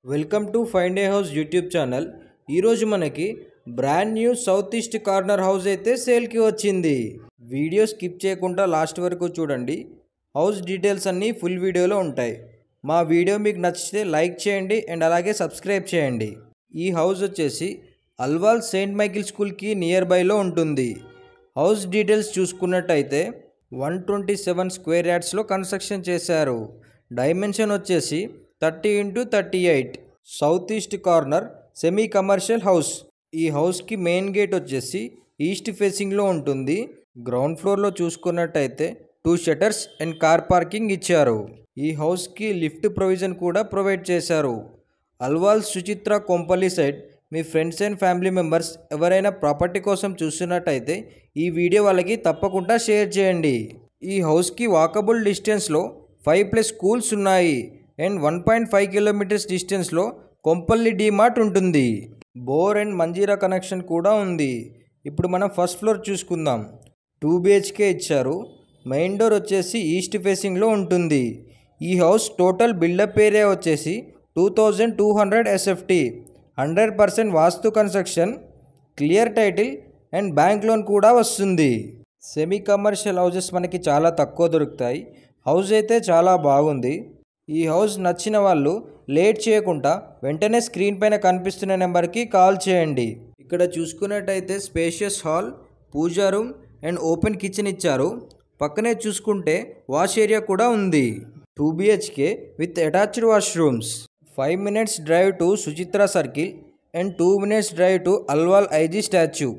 Welcome to find a house YouTube channel. ఈరోజు మనకి brand new south east corner house అయితే సేల్కి వచ్చింది. వీడియో స్కిప్ చేయకుండా లాస్ట్ వరకు చూడండి. హౌస్ డీటెయిల్స్ అన్నీ ఫుల్ వీడియోలో ఉంటాయి. మా వీడియో మీకు నచ్చితే లైక్ చేయండి అండ్ అలాగే సబ్స్క్రైబ్ చేయండి. ఈ హౌస్ వచ్చేసి అల్వాల్ సెయింట్ మైకిల్ స్కూల్కి నియర్ బైలో ఉంటుంది. హౌస్ డీటెయిల్స్ చూసుకున్నట్టయితే 127 స్క్వేర్ యార్డ్స్లో కన్స్ట్రక్షన్ చేశారు. డైమెన్షన్ వచ్చేసి 30x38. South east corner semi commercial house. ఈ హౌస్కి మెయిన్ గేట్ వచ్చేసి ఈస్ట్ ఫేసింగ్లో ఉంటుంది. గ్రౌండ్ ఫ్లోర్లో చూసుకున్నట్టయితే 2 షటర్స్ అండ్ కార్ పార్కింగ్ ఇచ్చారు. ఈ హౌస్కి లిఫ్ట్ ప్రొవిజన్ కూడా ప్రొవైడ్ చేశారు. Alwal Suchitra Kompally side me friends and family members ఎవరైనా ప్రాపర్టీ కోసం చూస్తున్నట్టయితే ఈ వీడియో వాళ్ళకి తప్పకుండా షేర్ చేయండి. ఈ హౌస్కి వాకబుల్ డిస్టెన్స్లో 5+ స్కూల్స్ ఉన్నాయి అండ్ 1.5 కిలోమీటర్స్ డిస్టెన్స్లో కొంపల్లి డీమార్ట్ ఉంటుంది. బోర్ అండ్ మంజీరా కనెక్షన్ కూడా ఉంది. ఇప్పుడు మనం ఫస్ట్ ఫ్లోర్ చూసుకుందాం. 2 BHK ఇచ్చారు. మెయిన్ డోర్ వచ్చేసి ఈస్ట్ ఫేసింగ్లో ఉంటుంది. ఈ హౌస్ టోటల్ బిల్డప్ ఏరియా వచ్చేసి 2200 SFT. 100% vastu construction, clear title and bank loan కూడా వస్తుంది. సెమీ కమర్షియల్ హౌజెస్ మనకి చాలా తక్కువ దొరుకుతాయి. హౌస్ అయితే చాలా బాగుంది. ఈ హౌస్ నచ్చిన వాళ్ళు లేట్ చేయకుండా వెంటనే స్క్రీన్ పైన కనిపిస్తున్న నెంబర్కి కాల్ చేయండి. ఇక్కడ చూసుకున్నట్టయితే spacious hall, puja room and open kitchen ఇచ్చారు. పక్కనే చూసుకుంటే వాష్ ఏరియా కూడా ఉంది. 2 BHK with attached washrooms. 5 minutes drive to Suchitra circle and 2 minutes drive to Alwal IG statue.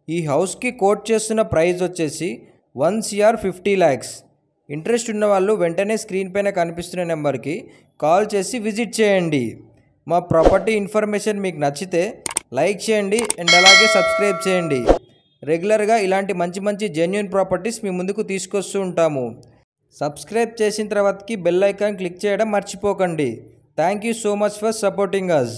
ఈ హౌస్కి కోట్ చేస్తున్న ప్రైస్ వచ్చేసి 1 crore 50 lakhs. ఇంట్రెస్ట్ ఉన్న వాళ్ళు వెంటనే స్క్రీన్ పైన కనిపిస్తున్న నెంబర్కి కాల్ చేసి విజిట్ చేయండి. మా ప్రాపర్టీ ఇన్ఫర్మేషన్ మీకు నచ్చితే లైక్ చేయండి అండ్ అలాగే సబ్స్క్రైబ్ చేయండి. రెగ్యులర్గా ఇలాంటి మంచి మంచి జెన్యూన్ ప్రాపర్టీస్ మీ ముందుకు తీసుకొస్తూ ఉంటాము. సబ్స్క్రైబ్ చేసిన తర్వాతకి బెల్ ఐకాన్ క్లిక్ చేయడం మర్చిపోకండి. Thank you so much for supporting us.